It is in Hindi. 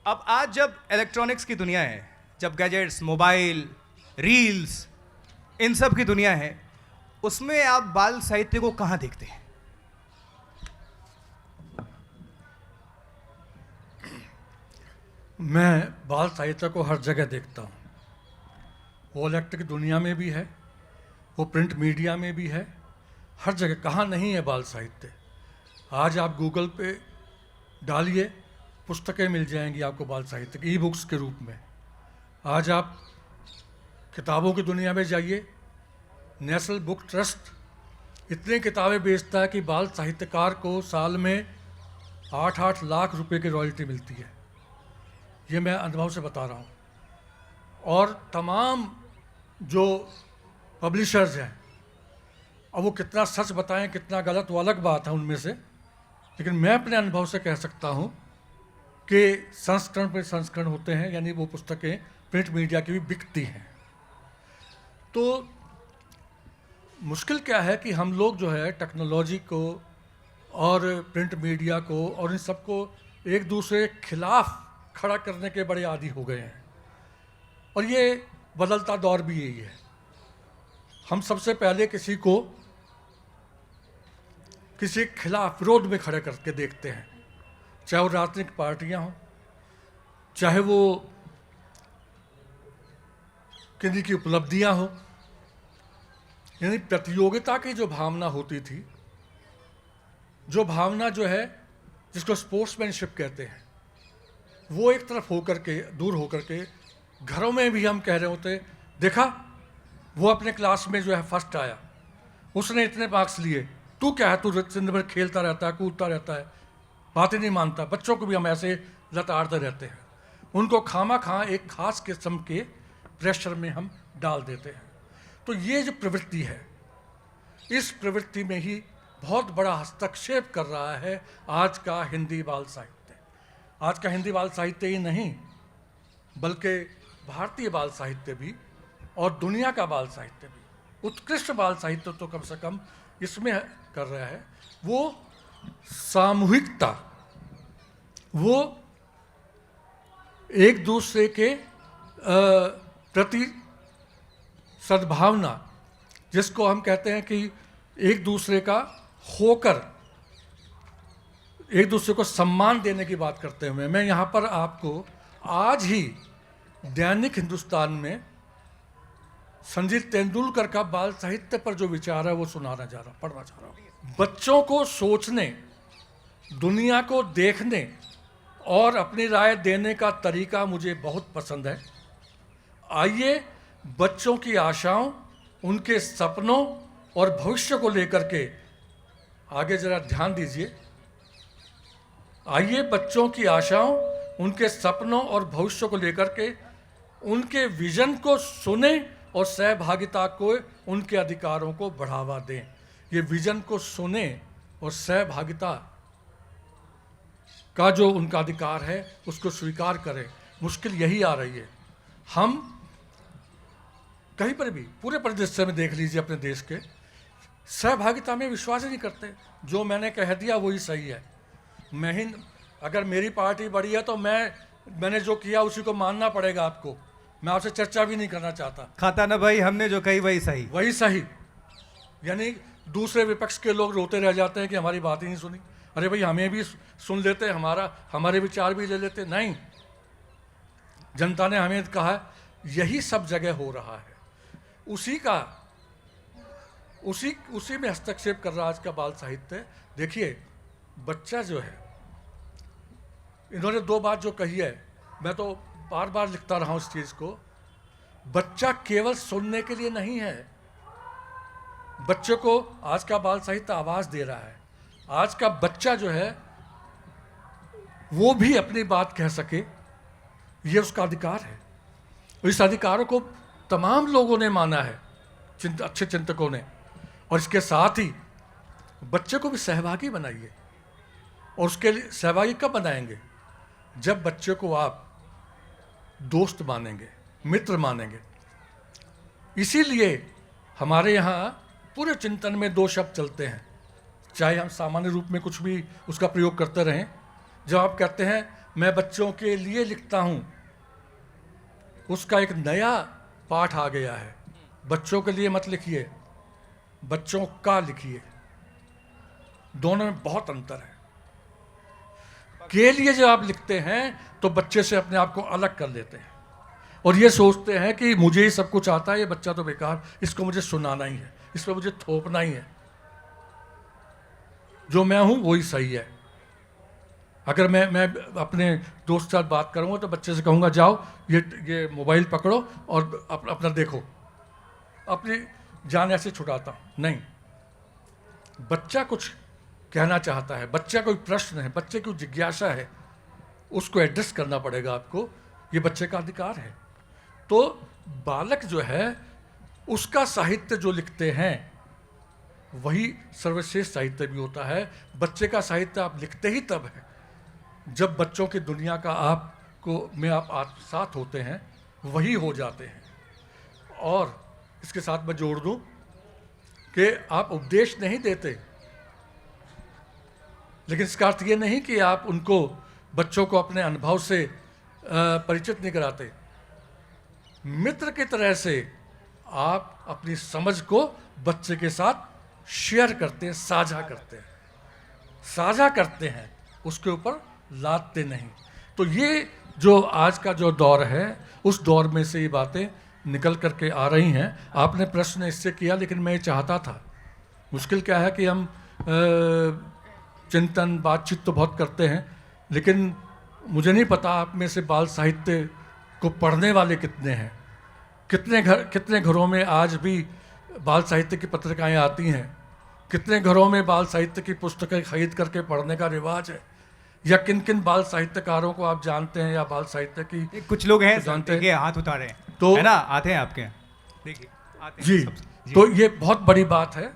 अब आज जब इलेक्ट्रॉनिक्स की दुनिया है, जब गैजेट्स, मोबाइल, रील्स, इन सब की दुनिया है, उसमें आप बाल साहित्य को कहाँ देखते हैं? मैं बाल साहित्य को हर जगह देखता हूँ। वो इलेक्ट्रिक दुनिया में भी है, वो प्रिंट मीडिया में भी है, हर जगह। कहाँ नहीं है बाल साहित्य? आज आप गूगल पे डालिए, पुस्तकें मिल जाएंगी आपको बाल साहित्य की, ई बुक्स के रूप में। आज आप किताबों की दुनिया में जाइए, नेशनल बुक ट्रस्ट इतनी किताबें बेचता है कि बाल साहित्यकार को साल में 8-8 लाख रुपए की रॉयल्टी मिलती है। ये मैं अनुभव से बता रहा हूँ। और तमाम जो पब्लिशर्स हैं, अब वो कितना सच बताएं कितना गलत वो अलग बात है उनमें से, लेकिन मैं अपने अनुभव से कह सकता हूँ कि संस्करण पे संस्करण होते हैं, यानी वो पुस्तकें प्रिंट मीडिया की भी बिकती हैं। तो मुश्किल क्या है कि हम लोग जो है टेक्नोलॉजी को और प्रिंट मीडिया को और इन सबको एक दूसरे के खिलाफ खड़ा करने के बड़े आदी हो गए हैं। और ये बदलता दौर भी यही है। हम सबसे पहले किसी के खिलाफ विरोध में खड़े करके देखते हैं, चाहे वो राजनीतिक पार्टियां हों, चाहे वो किन्हीं की उपलब्धियां हों। यानी प्रतियोगिता की जो भावना होती थी, जो भावना जो है जिसको स्पोर्ट्समैनशिप कहते हैं, वो एक तरफ होकर के, दूर होकर के घरों में भी हम कह रहे होते, देखा वो अपने क्लास में जो है फर्स्ट आया, उसने इतने मार्क्स लिए, तू क्या है, तू दिन भर खेलता रहता है, कूदता रहता है, बातें नहीं मानता। बच्चों को भी हम ऐसे लताड़ते रहते हैं, उनको खामा खां एक खास किस्म के प्रेशर में हम डाल देते हैं। तो ये जो प्रवृत्ति है, इस प्रवृत्ति में ही बहुत बड़ा हस्तक्षेप कर रहा है आज का हिंदी बाल साहित्य। आज का हिंदी बाल साहित्य ही नहीं, बल्कि भारतीय बाल साहित्य भी और दुनिया का बाल साहित्य भी। उत्कृष्ट बाल साहित्य तो कम से कम इसमें कर रहा है वो सामूहिकता, वो एक दूसरे के प्रति सद्भावना, जिसको हम कहते हैं कि एक दूसरे का होकर एक दूसरे को सम्मान देने की बात करते हुए मैं यहाँ पर आपको आज ही दैनिक हिंदुस्तान में संजीव तेंदुलकर का बाल साहित्य पर जो विचार है वो पढ़ना चाह रहा हूँ। बच्चों को सोचने, दुनिया को देखने और अपनी राय देने का तरीका मुझे बहुत पसंद है। आइए बच्चों की आशाओं, उनके सपनों और भविष्य को लेकर के आगे जरा ध्यान दीजिए। आइए बच्चों की आशाओं, उनके सपनों और भविष्य को लेकर के उनके विजन को सुने और सहभागिता को, उनके अधिकारों को बढ़ावा दें। ये विजन को सुने और सहभागिता का जो उनका अधिकार है उसको स्वीकार करें। मुश्किल यही आ रही है। हम कहीं पर भी पूरे परिदृश्य में देख लीजिए, अपने देश के सहभागिता में विश्वास ही नहीं करते। जो मैंने कह दिया वही सही है। मैं ही, अगर मेरी पार्टी बड़ी है तो मैंने जो किया उसी को मानना पड़ेगा आपको। मैं आपसे चर्चा भी नहीं करना चाहता। खाता ना भाई, हमने जो कही वही सही। यानी दूसरे विपक्ष के लोग रोते रह जाते हैं कि हमारी बात ही नहीं सुनी। अरे भाई, हमें भी सुन लेते, हमारे विचार भी ले लेते। नहीं, जनता ने हमें कहा, यही सब जगह हो रहा है। उसी में हस्तक्षेप कर रहा आज का बाल साहित्य। देखिए, बच्चा जो है, इन्होंने 2 बात जो कही है, मैं तो बार बार लिखता रहा हूं इस चीज को। बच्चा केवल सुनने के लिए नहीं है, बच्चे को आज का बाल साहित्य आवाज दे रहा है। आज का बच्चा जो है वो भी अपनी बात कह सके, ये उसका अधिकार है। इस अधिकारों को तमाम लोगों ने माना है, अच्छे चिंतकों ने। और इसके साथ ही बच्चे को भी सहभागी बनाइए। और उसके लिए सहभागी कब बनाएंगे? जब बच्चे को आप दोस्त मानेंगे, मित्र मानेंगे। इसीलिए हमारे यहाँ पूरे चिंतन में 2 शब्द चलते हैं, चाहे हम सामान्य रूप में कुछ भी उसका प्रयोग करते रहें। जब आप कहते हैं मैं बच्चों के लिए लिखता हूँ, उसका एक नया पाठ आ गया है। बच्चों के लिए मत लिखिए, बच्चों का लिखिए। दोनों में बहुत अंतर है। के लिए जब आप लिखते हैं तो बच्चे से अपने आप को अलग कर लेते हैं और ये सोचते हैं कि मुझे ही सब कुछ आता है, ये बच्चा तो बेकार, इसको मुझे सुनाना ही है, इस पर मुझे थोपना ही है, जो मैं हूं वही सही है। अगर मैं अपने दोस्त के साथ बात करूंगा तो बच्चे से कहूंगा जाओ ये मोबाइल पकड़ो और अपना देखो, अपनी जान ऐसे छुड़ाता हूं नहीं। बच्चा कुछ कहना चाहता है, बच्चा कोई प्रश्न है, बच्चे की जिज्ञासा है, उसको एड्रेस करना पड़ेगा आपको, ये बच्चे का अधिकार है। तो बालक जो है उसका साहित्य जो लिखते हैं वही सर्वश्रेष्ठ साहित्य भी होता है। बच्चे का साहित्य आप लिखते ही तब है जब बच्चों की दुनिया का आपको में आप साथ होते हैं, वही हो जाते हैं। और इसके साथ मैं जोड़ दूं कि आप उपदेश नहीं देते, लेकिन इसका अर्थ ये नहीं कि आप उनको, बच्चों को अपने अनुभव से परिचित नहीं कराते। मित्र की तरह से आप अपनी समझ को बच्चे के साथ शेयर करते हैं, साझा करते हैं, उसके ऊपर लादते नहीं। तो ये जो आज का जो दौर है, उस दौर में से ये बातें निकल करके आ रही हैं। आपने प्रश्न इससे किया, लेकिन मैं ये चाहता था, मुश्किल क्या है कि हम चिंतन बातचीत तो बहुत करते हैं, लेकिन मुझे नहीं पता आप में से बाल साहित्य को पढ़ने वाले कितने हैं। कितने घरों में आज भी बाल साहित्य की पत्रिकाएं आती हैं, कितने घरों में बाल साहित्य की पुस्तकें खरीद करके पढ़ने का रिवाज है, या किन किन बाल साहित्यकारों को आप जानते हैं, या बाल साहित्य की कुछ लोग हैं जानते हैं, देखिए हाथ उतारे तो है ना, आते हैं आपके यहाँ, देखिए आते हैं जी, सब। तो ये बहुत बड़ी बात है।